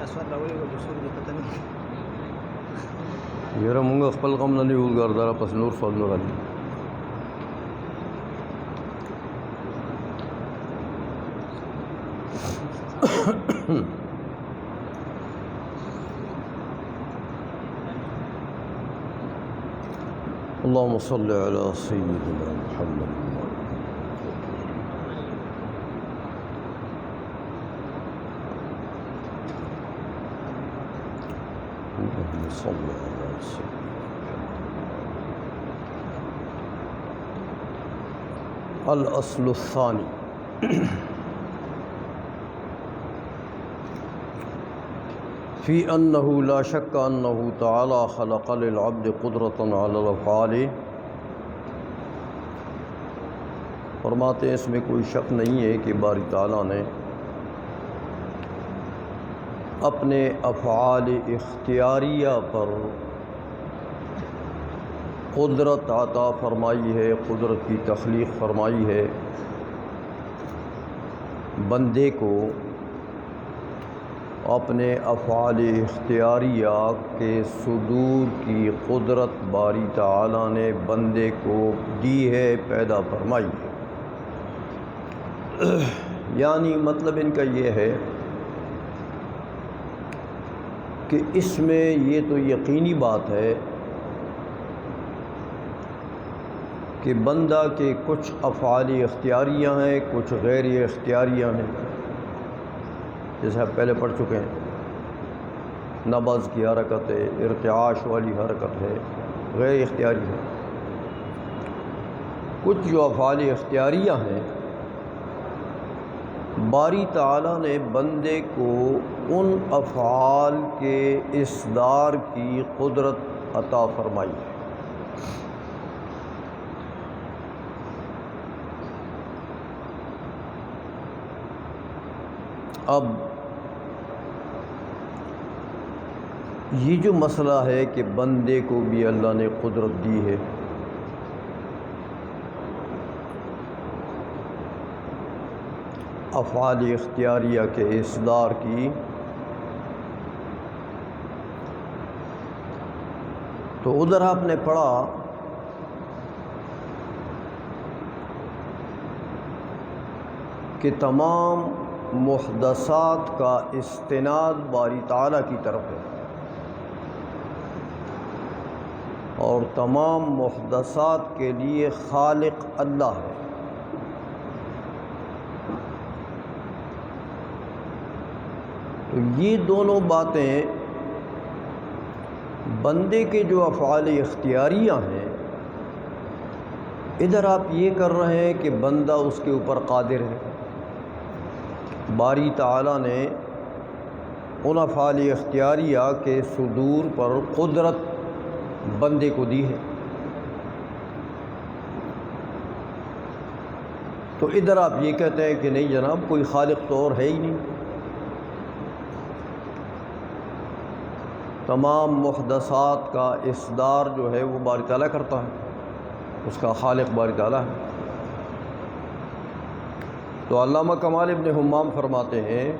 اسوال راولي والرسول دې پته نه یاره مونږ خپل غم نه نیول ګرداره پس نور سوال نه راځي. اللهم صل على سيدنا محمد. اللهم صل على سيدنا. الأصل الثاني في أنه لا شك أنه تعالى خلق للعبد قدرة على الأفعال. فرماتے ہیں اس میں کوئی شک نہیں ہے کہ باری تعالیٰ نے اپنے افعال اختیاریہ پر قدرت عطا فرمائی ہے، قدرت کی تخلیق فرمائی ہے. بندے کو اپنے افعال اختیاریہ کے صدور کی قدرت باری تعالیٰ نے بندے کو دی ہے، پیدا فرمائی ہے. یعنی مطلب ان کا یہ ہے کہ اس میں یہ تو یقینی بات ہے کہ بندہ کے کچھ افعال اختیاریہ ہیں، کچھ غیر اختیاریہ ہیں. جیسے آپ پہلے پڑھ چکے ہیں، نبض کی حرکت ہے، ارتعاش والی حرکت ہے، غیر اختیاری ہے. کچھ جو افعال اختیاریہ ہیں باری تعالیٰ نے بندے کو ان افعال کے اصدار کی قدرت عطا فرمائی ہے. اب یہ جو مسئلہ ہے کہ بندے کو بھی اللہ نے قدرت دی ہے، افعال اختیاریہ کے اصدار کی، تو ادھر آپ نے پڑھا کہ تمام محدثات کا استناد باری تعالیٰ کی طرف ہے اور تمام محدثات کے لیے خالق اللہ ہے. تو یہ دونوں باتیں بندے کے جو افعال اختیاریہ ہیں، ادھر آپ یہ کر رہے ہیں کہ بندہ اس کے اوپر قادر ہے. باری تعالیٰ نے ان افعال اختیاریہ کے صدور پر قدرت بندے کو دی ہے. تو ادھر آپ یہ کہتے ہیں کہ نہیں جناب، کوئی خالق تو اور ہے ہی نہیں، تمام محدثات کا اصدار جو ہے وہ باری تعالیٰ کرتا ہے، اس کا خالق باری تعالیٰ ہے. تو علامہ کمال ابن حمام فرماتے ہیں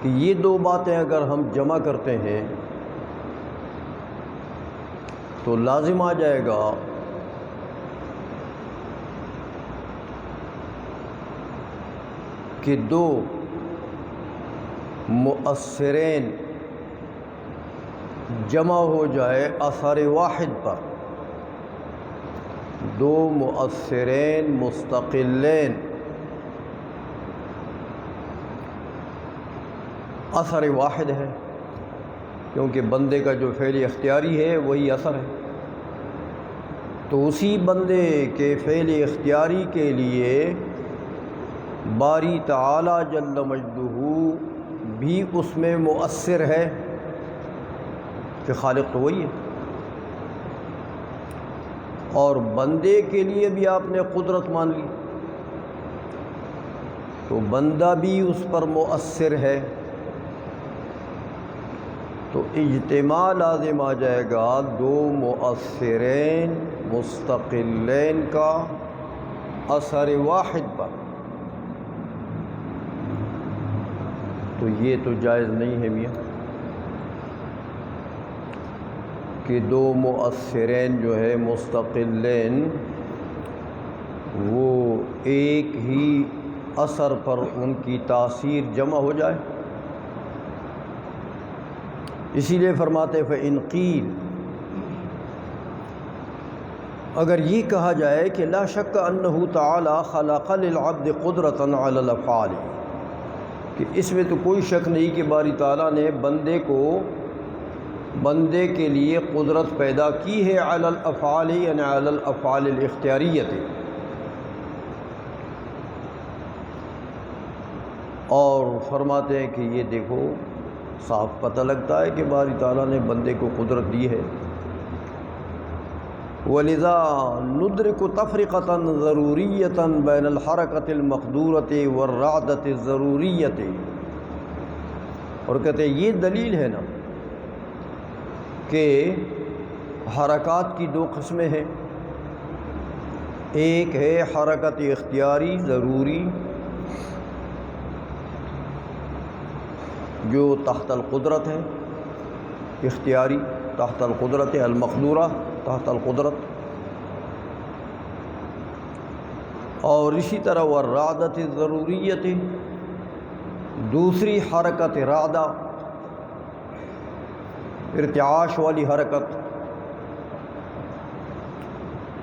کہ یہ دو باتیں اگر ہم جمع کرتے ہیں تو لازم آ جائے گا کہ دو مؤثرین جمع ہو جائے اثر واحد پر، دو مؤثرین مستقلین اثر واحد ہے، کیونکہ بندے کا جو فعل اختیاری ہے وہی اثر ہے. تو اسی بندے کے فعل اختیاری کے لیے باری تعالی جل مجدہ بھی اس میں مؤثر ہے کہ خالق تو وہی ہے، اور بندے کے لیے بھی آپ نے قدرت مان لی تو بندہ بھی اس پر مؤثر ہے. تو اجتماع لازم آ جائے گا دو مؤثرین مستقلین کا اثر واحد پر. تو یہ تو جائز نہیں ہے میاں کہ دو مؤثرین جو ہے مستقلین وہ ایک ہی اثر پر ان کی تاثیر جمع ہو جائے. اسی لیے فرماتے فإن قیل، اگر یہ کہا جائے کہ لا شک انہ تعالی خلق للعبد قدرۃ علی الافعال، کہ اس میں تو کوئی شک نہیں کہ باری تعالیٰ نے بندے کے لیے قدرت پیدا کی ہے علی الافعال، یعنی علی الافعال الاختیاریۃ. اور فرماتے ہیں کہ یہ دیکھو صاف پتہ لگتا ہے کہ باری تعالیٰ نے بندے کو قدرت دی ہے. وَلِذَا نُدْرِكُ تَفْرِقَةً ضَرُورِيَّةً بَيْنَ الْحَرَكَةِ الْمَقْدُورَةِ وَالرَّعْدَةِ الضَّرُورِيَّةِ. اور کہتے ہیں یہ دلیل ہے نا کہ حرکات کی دو قسمیں ہیں، ایک ہے حرکت اختیاری ضروری جو تحت القدرت ہے، اختیاری تحت القدرت، المقدورہ تحت القدرت. اور اسی طرح والرعدۃ الضروریۃ، دوسری حرکت رعدہ، ارتعاش والی حرکت.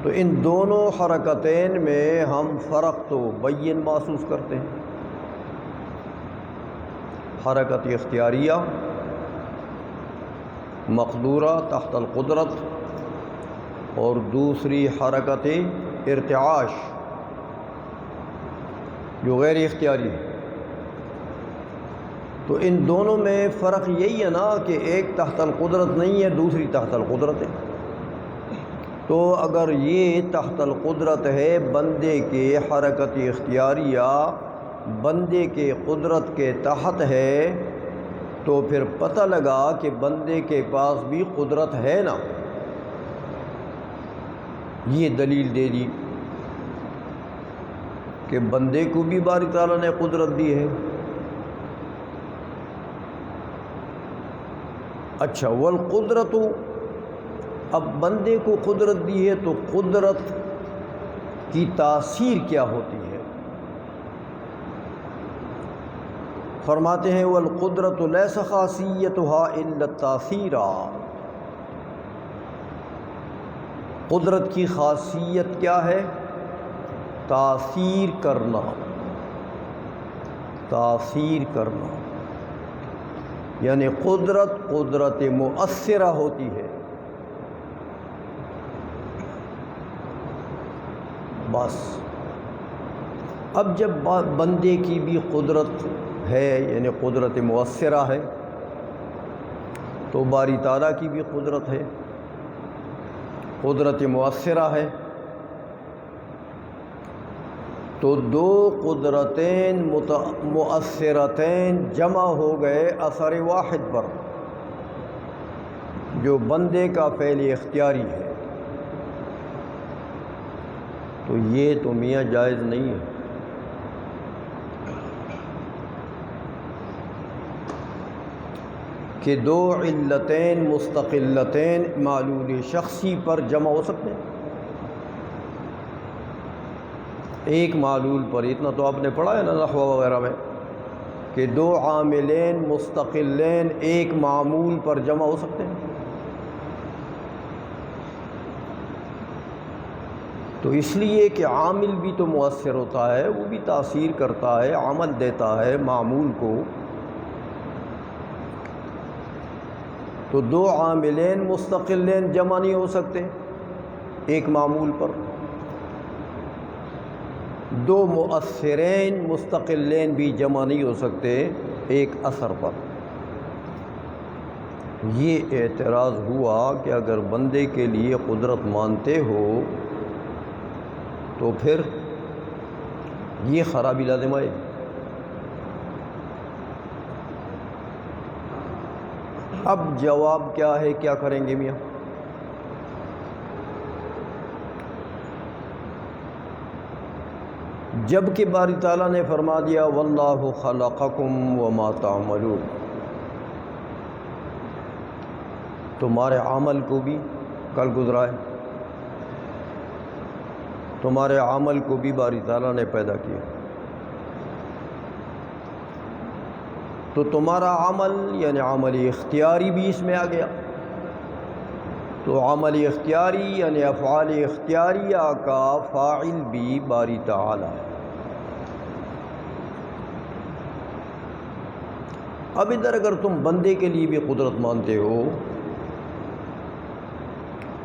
تو ان دونوں حرکتین میں ہم فرق تو بین محسوس کرتے ہیں. حرکت اختیاریہ مقدورہ تحت القدرت، اور دوسری حرکت ارتعاش جو غیر اختیاری ہے. تو ان دونوں میں فرق یہی ہے نا کہ ایک تحت القدرت نہیں ہے، دوسری تحت القدرت ہے. تو اگر یہ تحت القدرت ہے، بندے کے حرکت اختیاریہ بندے کے قدرت کے تحت ہے، تو پھر پتہ لگا کہ بندے کے پاس بھی قدرت ہے نا. یہ دلیل دے دی کہ بندے کو بھی باری تعالیٰ نے قدرت دی ہے. اچھا، والقدرت، اب بندے کو قدرت دی ہے تو قدرت کی تاثیر کیا ہوتی ہے؟ فرماتے ہیں والقدرت لیس خاصیتها الا التاثیر. قدرت کی خاصیت کیا ہے؟ تاثیر کرنا. تاثیر کرنا یعنی قدرت مؤثرہ ہوتی ہے. بس اب جب بندے کی بھی قدرت ہے، یعنی قدرت مؤثرہ ہے، تو باری تعالیٰ کی بھی قدرت ہے، قدرت مؤثرہ ہے. تو دو قدرتین مؤثرتین جمع ہو گئے اثر واحد پر، جو بندے کا فعل اختیاری ہے. تو یہ تو میاں جائز نہیں ہے. کہ دو علتین مستقلتین معلول شخصی پر جمع ہو سکتے ہیں. ایک معلول پر، اتنا تو آپ نے پڑھا ہے نا نحو وغیرہ میں، کہ دو عاملین مستقلین ایک معمول پر جمع ہو سکتے ہیں. تو اس لیے کہ عامل بھی تو مؤثر ہوتا ہے، وہ بھی تاثیر کرتا ہے، عمل دیتا ہے معمول کو. تو دو عاملین مستقلین جمع نہیں ہو سکتے ایک معمول پر، دو مؤثرین مستقلین بھی جمع نہیں ہو سکتے ایک اثر پر. یہ اعتراض ہوا کہ اگر بندے کے لیے قدرت مانتے ہو تو پھر یہ خرابی لازم آئے. اب جواب کیا ہے، کیا کریں گے میاں؟ جب کہ باری تعالیٰ نے فرما دیا واللہ خلقکم وما تعملون، تمہارے عمل کو بھی کل گزرا ہے، تمہارے عمل کو بھی باری تعالیٰ نے پیدا کیا، تو تمہارا عمل یعنی عمل اختیاری بھی اس میں آ گیا، تو عمل اختیاری یعنی افعال اختیاریہ کا فاعل بھی باری تعالیٰ ہے۔ اب ادھر اگر تم بندے کے لیے بھی قدرت مانتے ہو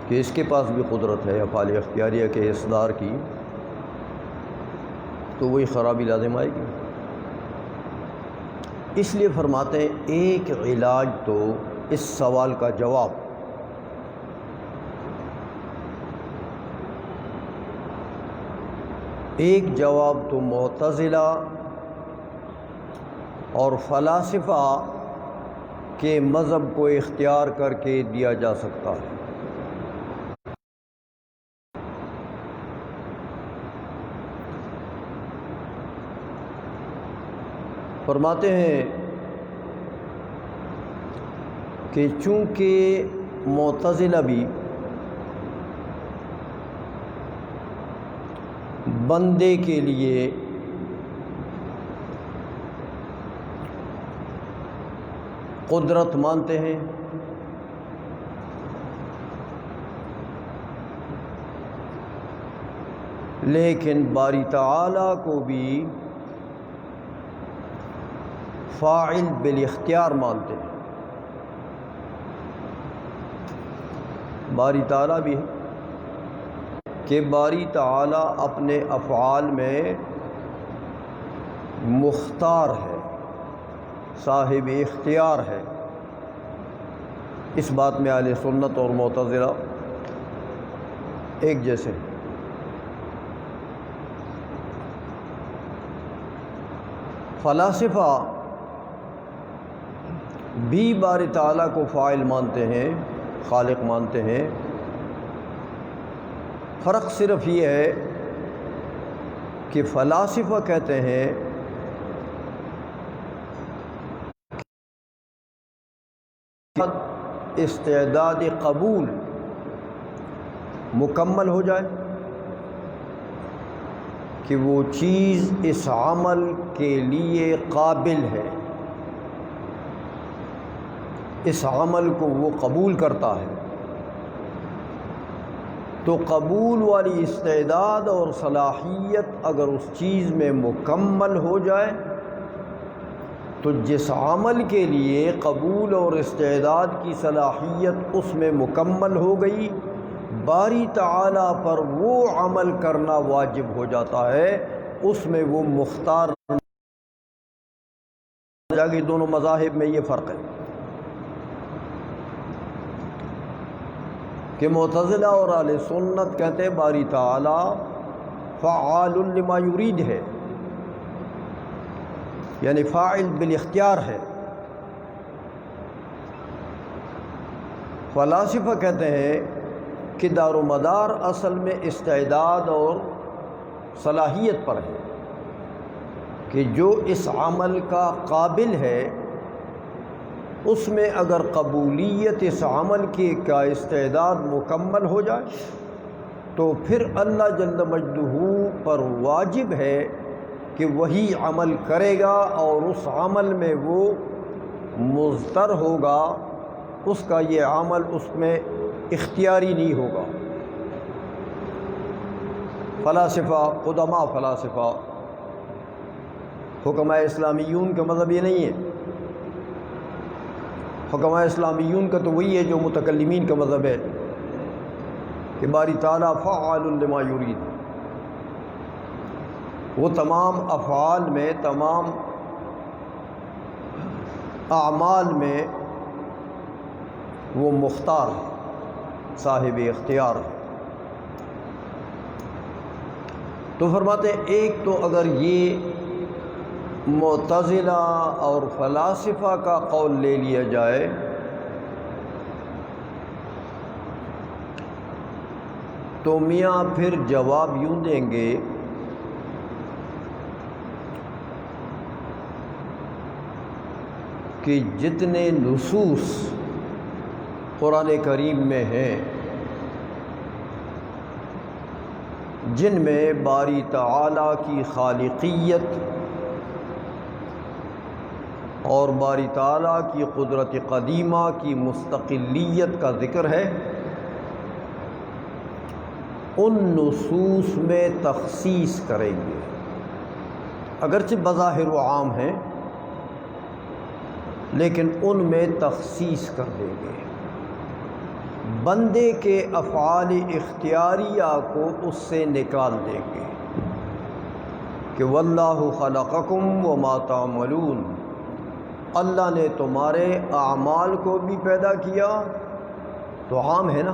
کہ اس کے پاس بھی قدرت ہے افعال اختیاریہ کے اصدار کی، تو وہی خرابی لازم آئے گی۔ اس لیے فرماتے ہیں ایک علاج تو اس سوال کا جواب ایک جواب تو معتزلہ اور فلاسفہ کے مذہب کو اختیار کر کے دیا جا سکتا ہے۔ فرماتے ہیں کہ چونکہ معتزلہ بھی بندے کے لیے قدرت مانتے ہیں، لیکن باری تعالیٰ کو بھی فاعل بالاختیار مانتے ہیں۔ باری تعالیٰ بھی ہے کہ باری تعالیٰ اپنے افعال میں مختار ہے، صاحب اختیار ہے۔ اس بات میں اہل سنت اور معتزلہ ایک جیسے ہیں۔ فلاسفہ بھی باری تعالیٰ کو فاعل مانتے ہیں، خالق مانتے ہیں، فرق صرف یہ ہے کہ فلاسفہ کہتے ہیں استعداد قبول مکمل ہو جائے کہ وہ چیز اس عمل کے لیے قابل ہے، اس عمل کو وہ قبول کرتا ہے، تو قبول والی استعداد اور صلاحیت اگر اس چیز میں مکمل ہو جائے تو جس عمل کے لیے قبول اور استعداد کی صلاحیت اس میں مکمل ہو گئی، باری تعالیٰ پر وہ عمل کرنا واجب ہو جاتا ہے، اس میں وہ مختار جاگی۔ دونوں مذاہب میں یہ فرق ہے کہ معتزلہ اور اہل سنت کہتے ہیں باری تعالیٰ فعال لما یرید ہے، یعنی فاعل بالاختیار ہے۔ فلاسفہ کہتے ہیں کہ دار و مدار اصل میں استعداد اور صلاحیت پر ہے کہ جو اس عمل کا قابل ہے اس میں اگر قبولیت اس عمل کی کا استعداد مکمل ہو جائے تو پھر اللہ جل مجدہ پر واجب ہے کہ وہی عمل کرے گا اور اس عمل میں وہ مضطر ہوگا، اس کا یہ عمل اس میں اختیاری نہیں ہوگا۔ فلاسفہ، قدماء فلاسفہ، حکماء اسلامیون کا مذہب یہ نہیں ہے۔ حکماء اسلامیون کا تو وہی ہے جو متکلمین کا مذہب ہے کہ باری تعالیٰ فعال لما یرید، وہ تمام افعال میں، تمام اعمال میں وہ مختار ہے، صاحب اختیار ہے۔ تو فرماتے ہیں ایک تو اگر یہ معتزلہ اور فلاسفہ کا قول لے لیا جائے تو میاں پھر جواب یوں دیں گے کہ جتنے نصوص قرآن کریم میں ہیں جن میں باری تعالیٰ کی خالقیت اور باری تعالیٰ کی قدرت قدیمہ کی مستقلیت کا ذکر ہے، ان نصوص میں تخصیص کریں گے، اگرچہ بظاہر و عام ہیں لیکن ان میں تخصیص کر دیں گے، بندے کے افعال اختیاریہ کو اس سے نکال دیں گے کہ واللہ خلقکم وما تعملون، اللہ نے تمہارے اعمال کو بھی پیدا کیا، تو عام ہے نا،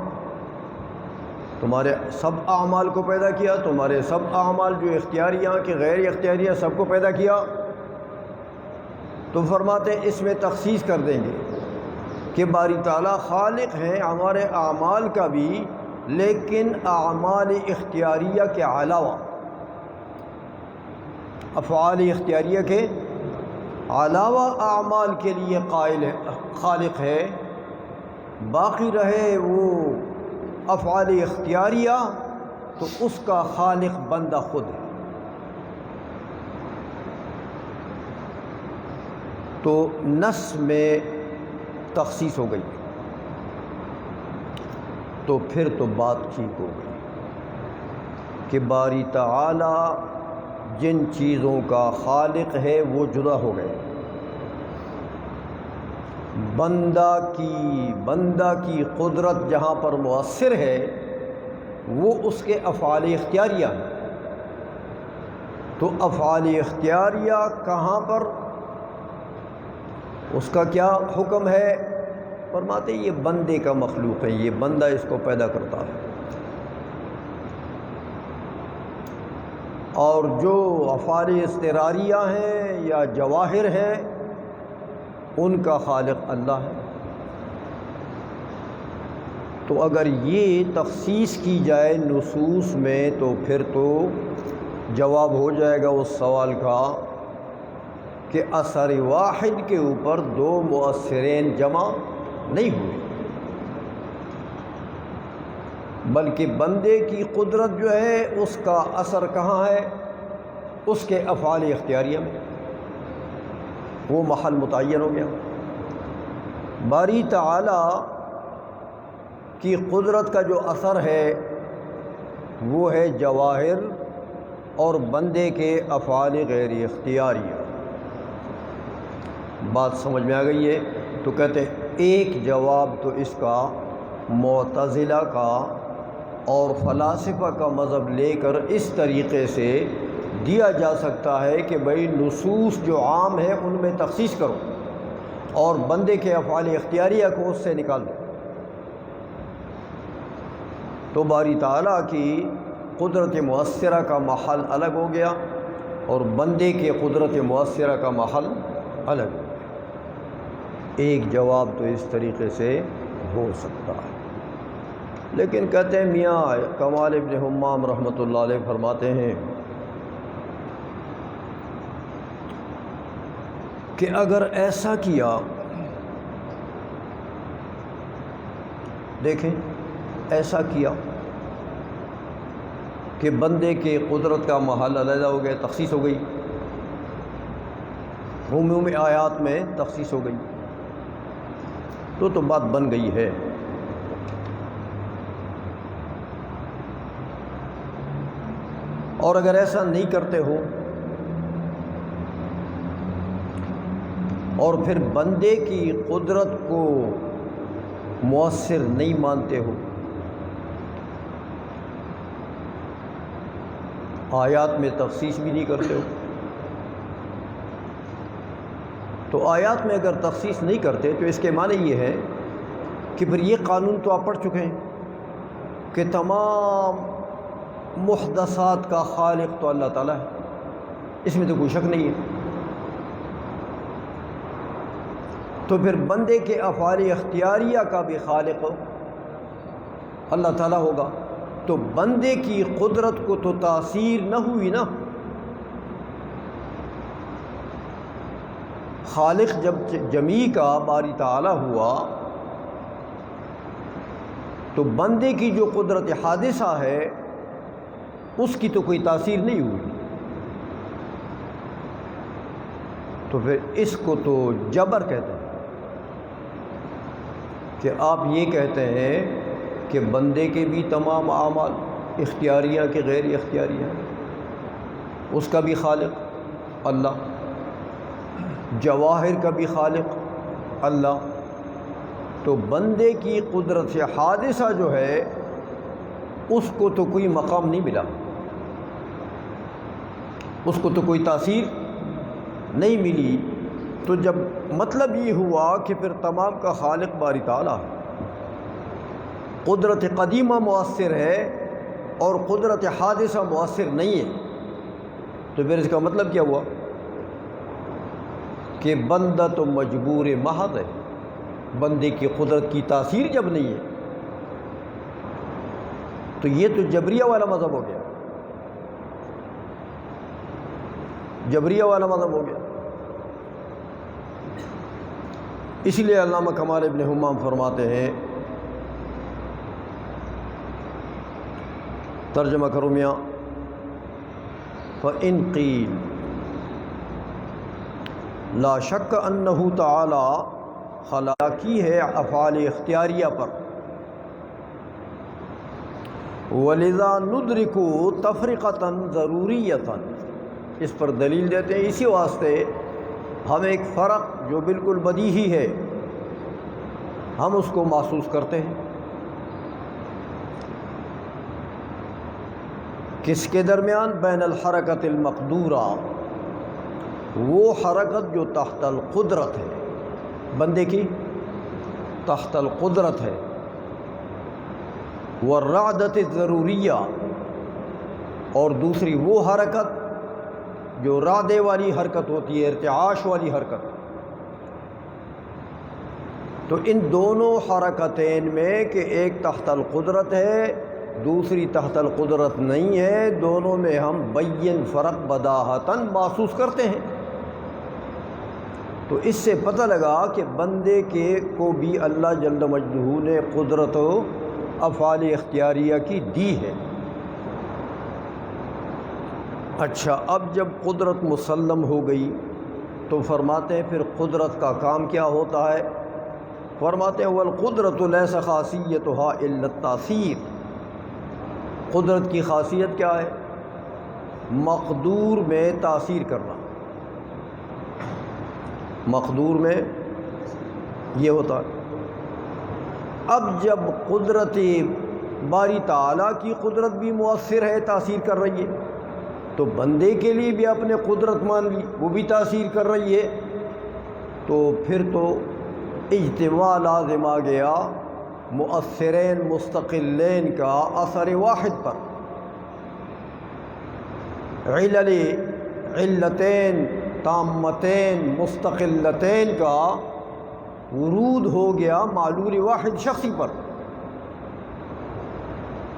تمہارے سب اعمال کو پیدا کیا، تمہارے سب اعمال جو اختیاریہ کہ غیر اختیاریہ سب کو پیدا کیا، تو فرماتے ہیں اس میں تخصیص کر دیں گے کہ باری تعالیٰ خالق ہیں ہمارے اعمال کا بھی، لیکن اعمال اختیاریہ کے علاوہ، افعال اختیاریہ کے علاوہ اعمال کے لیے قائل ہے، خالق ہے، باقی رہے وہ افعال اختیاریہ تو اس کا خالق بندہ خود ہے۔ تو نص میں تخصیص ہو گئی تو پھر تو بات ٹھیک ہو گئی کہ باری تعالیٰ جن چیزوں کا خالق ہے وہ جدا ہو گئے، بندہ کی قدرت جہاں پر مؤثر ہے وہ اس کے افعال اختیاریہ ہیں، تو افعال اختیاریہ کہاں پر اس کا کیا حکم ہے؟ فرماتے یہ بندے کا مخلوق ہے، یہ بندہ اس کو پیدا کرتا ہے، اور جو افعال اضطراریہ ہیں یا جواہر ہیں ان کا خالق اللہ ہے۔ تو اگر یہ تخصیص کی جائے نصوص میں تو پھر تو جواب ہو جائے گا اس سوال کا کہ اثر واحد کے اوپر دو مؤثرین جمع نہیں ہوئے، بلکہ بندے کی قدرت جو ہے اس کا اثر کہاں ہے؟ اس کے افعال اختیاریہ میں، وہ محل متعین ہو گیا۔ باری تعالیٰ کی قدرت کا جو اثر ہے وہ ہے جواہر اور بندے کے افعال غیر اختیاریہ۔ بات سمجھ میں آ گئی ہے؟ تو کہتے ہیں ایک جواب تو اس کا معتزلہ کا اور فلاسفہ کا مذہب لے کر اس طریقے سے دیا جا سکتا ہے کہ بھئی نصوص جو عام ہیں ان میں تخصیص کرو اور بندے کے افعال اختیاریہ کو اس سے نکال دو، تو باری تعالیٰ کی قدرت مؤثرہ کا محل الگ ہو گیا اور بندے کے قدرت مؤثرہ کا محل الگ ہو گیا۔ ایک جواب تو اس طریقے سے ہو سکتا ہے، لیکن کہتے ہیں میاں کمال ابن حمام رحمۃ اللہ علیہ فرماتے ہیں کہ اگر ایسا کیا، دیکھیں ایسا کیا کہ بندے کے قدرت کا محل علیحدہ ہو گیا، تخصیص ہو گئی، عمومی آیات میں تخصیص ہو گئی، تو بات بن گئی ہے۔ اور اگر ایسا نہیں کرتے ہو اور پھر بندے کی قدرت کو مؤثر نہیں مانتے ہو، آیات میں تخصیص بھی نہیں کرتے ہو، تو آیات میں اگر تخصیص نہیں کرتے تو اس کے معنی یہ ہے کہ پھر یہ قانون تو آپ پڑھ چکے ہیں کہ تمام محدثات کا خالق تو اللہ تعالیٰ ہے، اس میں تو کوئی شک نہیں ہے، تو پھر بندے کے افعال اختیاریہ کا بھی خالق اللہ تعالیٰ ہوگا، تو بندے کی قدرت کو تو تاثیر نہ ہوئی نا، خالق جب جمیع کا باری تعالی ہوا تو بندے کی جو قدرت حادثہ ہے اس کی تو کوئی تاثیر نہیں ہوئی، تو پھر اس کو تو جبر کہتے ہیں کہ آپ یہ کہتے ہیں کہ بندے کے بھی تمام اعمال اختیاریہ کے غیر اختیاریہ ہیں، اس کا بھی خالق اللہ، جواہر کا بھی خالق اللہ، تو بندے کی قدرت سے حادثہ جو ہے اس کو تو کوئی مقام نہیں ملا، اس کو تو کوئی تاثیر نہیں ملی، تو جب مطلب یہ ہوا کہ پھر تمام کا خالق باری تعالیٰ ہے، قدرت قدیمہ مؤثر ہے اور قدرت حادثہ مؤثر نہیں ہے، تو پھر اس کا مطلب کیا ہوا کہ بندہ تو مجبور محض ہے، بندے کی قدرت کی تاثیر جب نہیں ہے تو یہ تو جبریہ والا مذہب ہو گیا، جبریہ والا مذہب ہو گیا۔ اس لیے علامہ کمال ابن حمام فرماتے ہیں، ترجمہ کرو میاں، فَإِن قِيل لا شک انہ تعالی خلا کی ہے افعال اختیاریہ پر، وَلِذَا نُدْرِكُ تَفْرِقَةً ضَرُورِيَّةً، اس پر دلیل دیتے ہیں اسی واسطے ہم ایک فرق جو بالکل بدیہی ہے ہم اس کو محسوس کرتے ہیں، کس کے درمیان؟ بین الحرکت المقدورہ، وہ حرکت جو تحت القدرت ہے، بندے کی تحت القدرت ہے، والرعدۃ الضروریہ، اور دوسری وہ حرکت جو رعدے والی حرکت ہوتی ہے، ارتعاش والی حرکت۔ تو ان دونوں حرکتین میں کہ ایک تحت القدرت ہے دوسری تحت القدرت نہیں ہے، دونوں میں ہم بین فرق بداہتاً محسوس کرتے ہیں، تو اس سے پتہ لگا کہ بندے کے کو بھی اللہ جل مجدہ نے قدرت و افعال اختیاریہ کی دی ہے۔ اچھا، اب جب قدرت مسلم ہو گئی تو فرماتے ہیں پھر قدرت کا کام کیا ہوتا ہے؟ فرماتے ہیں والقدرت لیس خاصیتها الا التاثیر، قدرت کی خاصیت کیا ہے؟ مقدور میں تاثیر کرنا، مقدور میں یہ ہوتا ہے۔ اب جب قدرت باری تعالیٰ کی قدرت بھی مؤثر ہے، تاثیر کر رہی ہے، تو بندے کے لیے بھی اپنے قدرت مان لی، وہ بھی تاثیر کر رہی ہے، تو پھر تو اجتماع لازم آ گیا مؤثرین مستقلین کا اثر واحد پر، علتین تامتین مستقلتین کا ورود ہو گیا معلول واحد شخصی پر،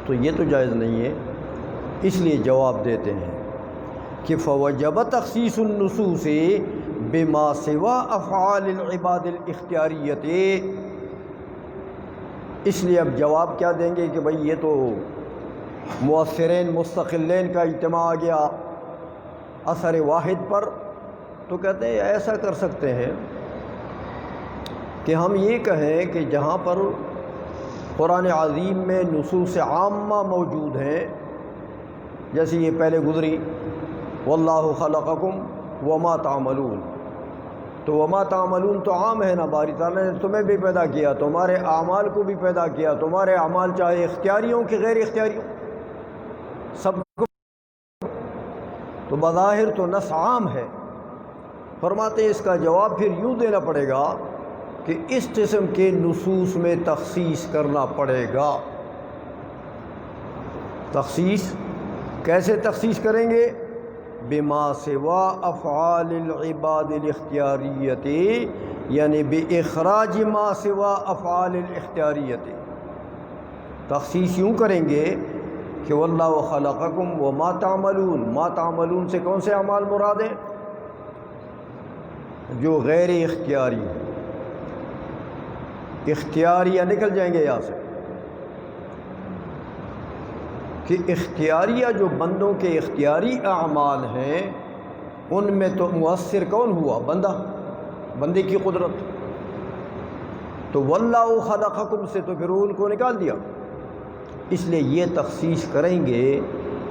تو یہ تو جائز نہیں ہے۔ اس لیے جواب دیتے ہیں کہ فوجب تخصیص النصوص بما سوا افعال العباد الاختیاریت، اس لیے اب جواب کیا دیں گے کہ بھئی یہ تو مؤثرین مستقلین کا اجتماع آ گیا اثر واحد پر، تو کہتے ہیں ایسا کر سکتے ہیں کہ ہم یہ کہیں کہ جہاں پر قرآن عظیم میں نصوص عامہ موجود ہیں، جیسے یہ پہلے گزری واللہ خلقکم وما تعملون، تو وما تعملون تو عام ہے نا، باری تعالیٰ نے تمہیں بھی پیدا کیا، تمہارے اعمال کو بھی پیدا کیا، تمہارے اعمال چاہے اختیاری ہوں کہ غیر اختیاری ہوں، سب کو، تو بظاہر تو نص عام ہے۔ فرماتے ہیں اس کا جواب پھر یوں دینا پڑے گا کہ اس قسم کے نصوص میں تخصیص کرنا پڑے گا۔ تخصیص کیسے تخصیص کریں گے؟ بما سوا افعال العباد الاختیاریت، یعنی باخراج ما سوا افعال الاختیاریت، تخصیص یوں کریں گے کہ واللہ خلقکم وما تعملون، ما تعملون سے کون سے اعمال مراد ہیں؟ جو غیر اختیاری، اختیاریہ نکل جائیں گے یہاں سے کہ اختیاریہ جو بندوں کے اختیاری اعمال ہیں ان میں تو مؤثر کون ہوا؟ بندہ، بندے کی قدرت. تو واللہ خلقکم سے تو پھر ان کو نکال دیا. اس لیے یہ تخصیص کریں گے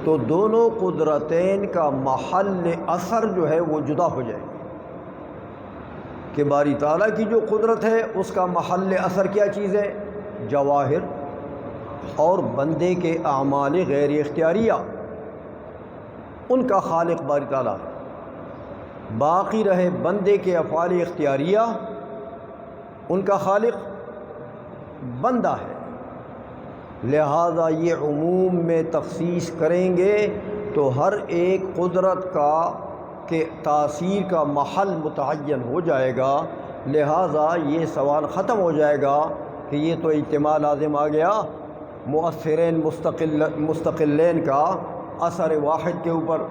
تو دونوں قدرتین کا محل اثر جو ہے وہ جدا ہو جائے گا کہ باری تعالیٰ کی جو قدرت ہے اس کا محل اثر کیا چیز ہے؟ جواہر، اور بندے کے اعمال غیر اختیاریہ ان کا خالق باری تعالیٰ ہے. باقی رہے بندے کے افعال اختیاریہ، ان کا خالق بندہ ہے. لہذا یہ عموم میں تخصیص کریں گے تو ہر ایک قدرت کا کہ تاثیر کا محل متعین ہو جائے گا. لہذا یہ سوال ختم ہو جائے گا کہ یہ تو اجتماع لازم آ گیا، مؤثرین مستقلین کا اثر واحد کے اوپر،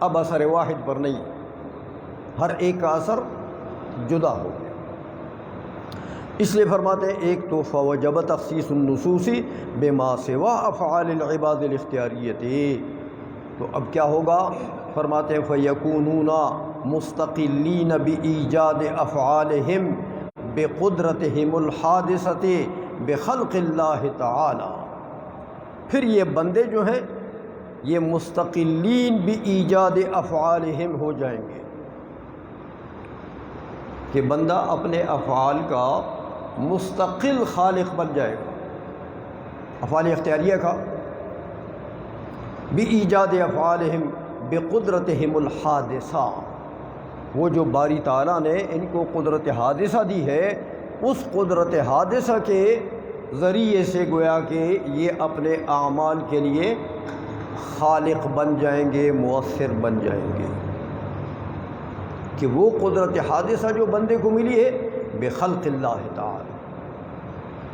اب اثر واحد پر نہیں، ہر ایک کا اثر جدا ہو گیا. اس لیے فرماتے ہیں ایک تو فوجب تخصیص النصوص بما سوا افعال العباد الاختیاریت. تو اب کیا ہوگا؟ فرماتے ہیں فیکونون مستقلین بایجاد افعالہم بقدرتہم الحادثۃ بخلق اللہ تعالی. پھر یہ بندے جو ہیں یہ مستقلین بایجاد افعالہم ہو جائیں گے کہ بندہ اپنے افعال کا مستقل خالق بن جائے گا، افعال اختیاریہ کا. بایجاد افعالہم بقدرتہم الحادثہ، وہ جو باری تعالیٰ نے ان کو قدرت حادثہ دی ہے اس قدرت حادثہ کے ذریعے سے گویا کہ یہ اپنے اعمال کے لیے خالق بن جائیں گے، مؤثر بن جائیں گے. کہ وہ قدرت حادثہ جو بندے کو ملی ہے بخلق اللہ تعالی،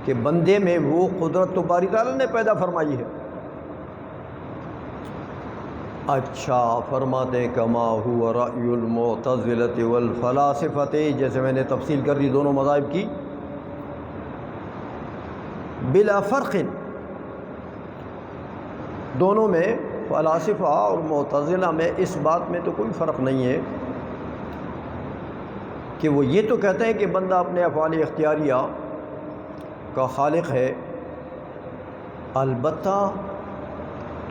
کہ بندے میں وہ قدرت تو باری تعالیٰ نے پیدا فرمائی ہے. اچھا فرماتے کما هو رأی المعتزلۃ والفلاسفۃ، جیسے میں نے تفصیل کر دی دونوں مذاہب کی، بلا فرق، دونوں میں فلاسفہ اور معتزلہ میں اس بات میں تو کوئی فرق نہیں ہے کہ وہ یہ تو کہتے ہیں کہ بندہ اپنے افعال اختیاریہ کا خالق ہے. البتہ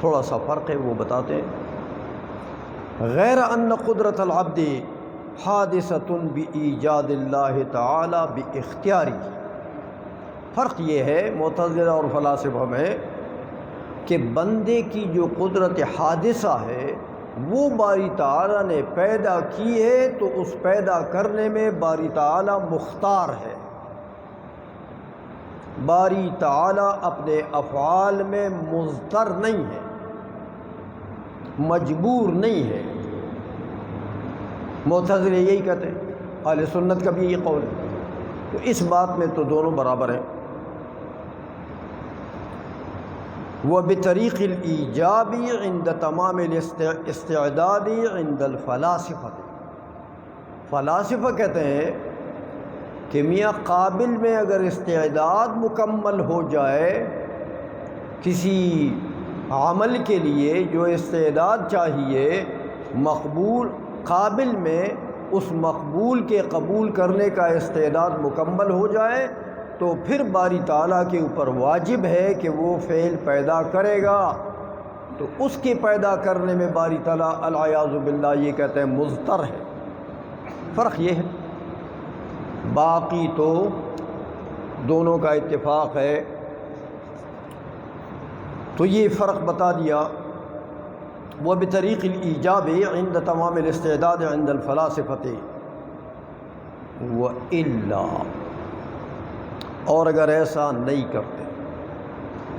تھوڑا سا فرق ہے، وہ بتاتے ہیں غیر ان قدرت العبد حادثۃ بایجاد اللہ تعالی باختیاری. فرق یہ ہے معتزلہ اور فلاسفہ میں کہ بندے کی جو قدرت حادثہ ہے وہ باری تعالیٰ نے پیدا کی ہے تو اس پیدا کرنے میں باری تعالیٰ مختار ہے. باری تعالیٰ اپنے افعال میں مضطر نہیں ہے، مجبور نہیں ہے. معتزلہ یہی کہتے ہیں، اہل سنت کا بھی یہی قول ہے. تو اس بات میں تو دونوں برابر ہیں. وبطریق الایجاب عند تمام الاستعداد عند الفلاسفہ. فلاسفہ کہتے ہیں کہ میاں قابل میں اگر استعداد مکمل ہو جائے کسی عمل کے لیے، جو استعداد چاہیے مقبول، قابل میں اس مقبول کے قبول کرنے کا استعداد مکمل ہو جائے تو پھر باری تعالیٰ کے اوپر واجب ہے کہ وہ فعل پیدا کرے گا. تو اس کے پیدا کرنے میں باری تعالیٰ العیاذ باللہ یہ کہتے ہیں مضطر ہے. فرق یہ ہے، باقی تو دونوں کا اتفاق ہے. تو یہ فرق بتا دیا. وبطریق الایجاب عند تمام الاستعداد عند الفلاسفۃ والا، اور اگر ایسا نہیں کرتے،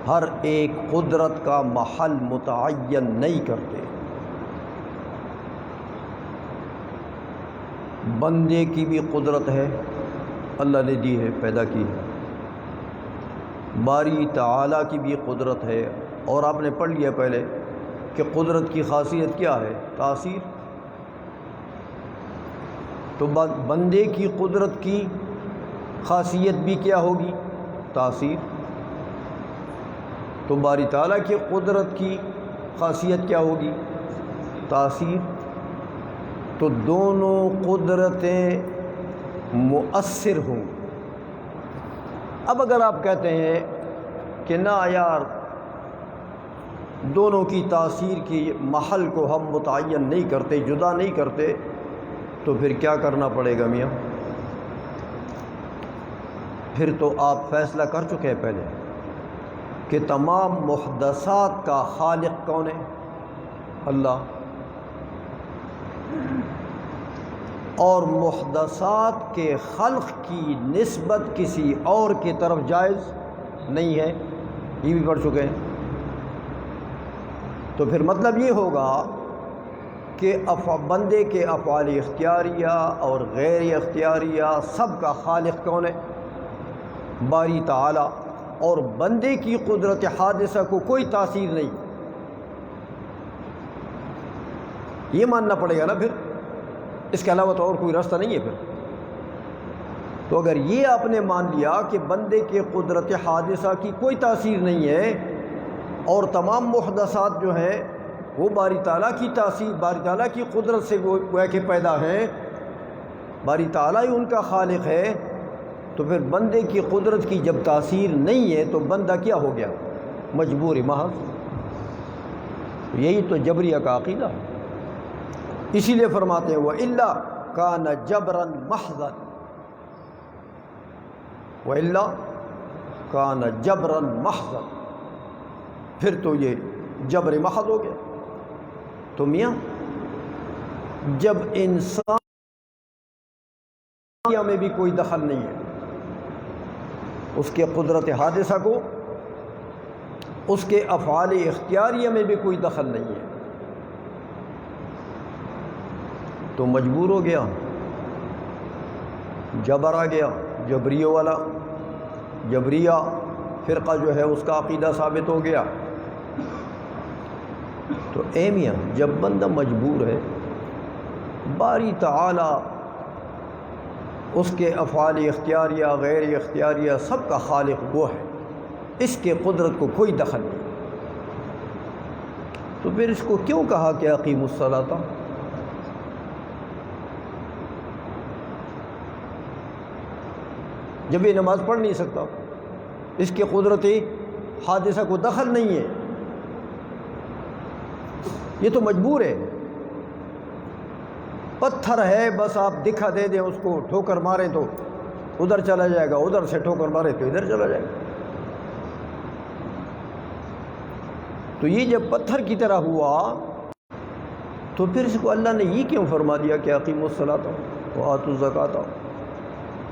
ہر ایک قدرت کا محل متعین نہیں کرتے، بندے کی بھی قدرت ہے، اللہ نے دی ہے، پیدا کی ہے، باری تعالیٰ کی بھی قدرت ہے. اور آپ نے پڑھ لیا پہلے کہ قدرت کی خاصیت کیا ہے؟ تاثیر. تو بندے کی قدرت کی خاصیت بھی کیا ہوگی؟ تاثیر۔ تو باری تعالیٰ کی قدرت کی خاصیت کیا ہوگی؟ تاثیر۔ تو دونوں قدرتیں مؤثر ہوں۔ اب اگر آپ کہتے ہیں کہ نہ یار دونوں کی تاثیر کی محل کو ہم متعین نہیں کرتے، جدا نہیں کرتے، تو پھر کیا کرنا پڑے گا میاں؟ پھر تو آپ فیصلہ کر چکے ہیں پہلے کہ تمام محدثات کا خالق کون ہے؟ اللہ۔ اور محدثات کے خلق کی نسبت کسی اور کی طرف جائز نہیں ہے، یہ بھی پڑھ چکے ہیں۔ تو پھر مطلب یہ ہوگا کہ بندے کے افعال اختیاریہ اور غیر اختیاریہ سب کا خالق کون ہے؟ باری تعالی۔ اور بندے کی قدرت حادثہ کو کوئی تاثیر نہیں، یہ ماننا پڑے گا نا پھر، اس کے علاوہ تو اور کوئی راستہ نہیں ہے پھر۔ تو اگر یہ آپ نے مان لیا کہ بندے کے قدرت حادثہ کی کوئی تاثیر نہیں ہے اور تمام محدثات جو ہیں وہ باری تعالیٰ کی تاثیر، باری تعالیٰ کی قدرت سے گویا کہ پیدا ہیں، باری تعالیٰ ہی ان کا خالق ہے، تو پھر بندے کی قدرت کی جب تاثیر نہیں ہے تو بندہ کیا ہو گیا؟ مجبور محض۔ یہی تو جبریہ کا عقیدہ ہے۔ اسی لیے فرماتے ہیں وَإِلَّا كَانَ جَبْرًا مَحْضًا، وَإِلَّا كَانَ جَبْرًا مَحْضًا، پھر تو یہ جبر محض ہو گیا۔ تو میاں جب انسان میں بھی کوئی دخل نہیں ہے، اس کے قدرت حادثہ کو، اس کے افعال اختیاریہ میں بھی کوئی دخل نہیں ہے، تو مجبور ہو گیا، جبر آ گیا، جبریہ والا، جبریہ فرقہ جو ہے اس کا عقیدہ ثابت ہو گیا۔ تو اے میاں جب بندہ مجبور ہے، باری تعالی اس کے افعال اختیاریہ غیر اختیاریہ سب کا خالق وہ ہے، اس کے قدرت کو کوئی دخل نہیں، تو پھر اس کو کیوں کہا کہ اقیموا الصلاۃ؟ جب یہ نماز پڑھ نہیں سکتا، اس کے قدرتی حادثہ کو دخل نہیں ہے، یہ تو مجبور ہے۔ پتھر ہے، بس آپ دکھا دے دیں اس کو، ٹھوکر ماریں تو ادھر چلا جائے گا، ادھر سے ٹھوکر مارے تو ادھر چلا جائے گا۔ تو یہ جب پتھر کی طرح ہوا تو پھر اس کو اللہ نے یہ کیوں فرما دیا کہ اقیموا الصلاۃ وآتوا الزکاۃ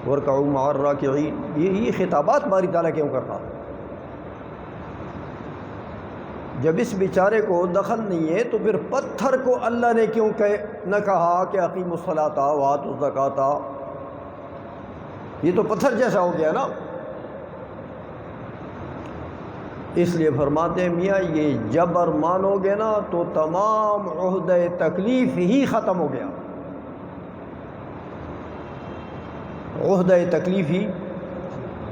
وارکعوا مع الراکعین؟ یہ خطابات باری تعالیٰ کیوں کر رہا؟ جب اس بیچارے کو دخل نہیں ہے تو پھر پتھر کو اللہ نے کیوں نہ کہا کہ اقیموا الصلاۃ وآتوا الزکاۃ؟ یہ تو پتھر جیسا ہو گیا نا۔ اس لیے فرماتے ہیں میاں یہ جبر مانو گے نا تو تمام عہدہ تکلیف ہی ختم ہو گیا۔ عہدہ تکلیف ہی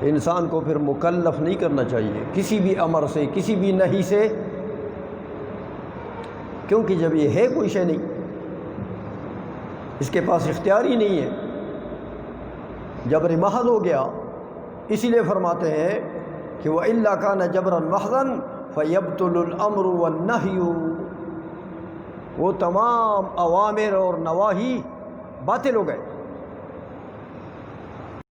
انسان کو پھر مکلف نہیں کرنا چاہیے کسی بھی امر سے، کسی بھی نہی سے، کیونکہ جب یہ ہے کوئی شے نہیں، اس کے پاس اختیار ہی نہیں ہے، جبر محض ہو گیا۔ اسی لیے فرماتے ہیں کہ وَإِلَّا كَانَ جَبْرًا مَحْضًا فَيَبْطُلُ الْأَمْرُ وَالنَّهْيُ، وہ تمام اوامر اور نواہی باطل ہو گئے۔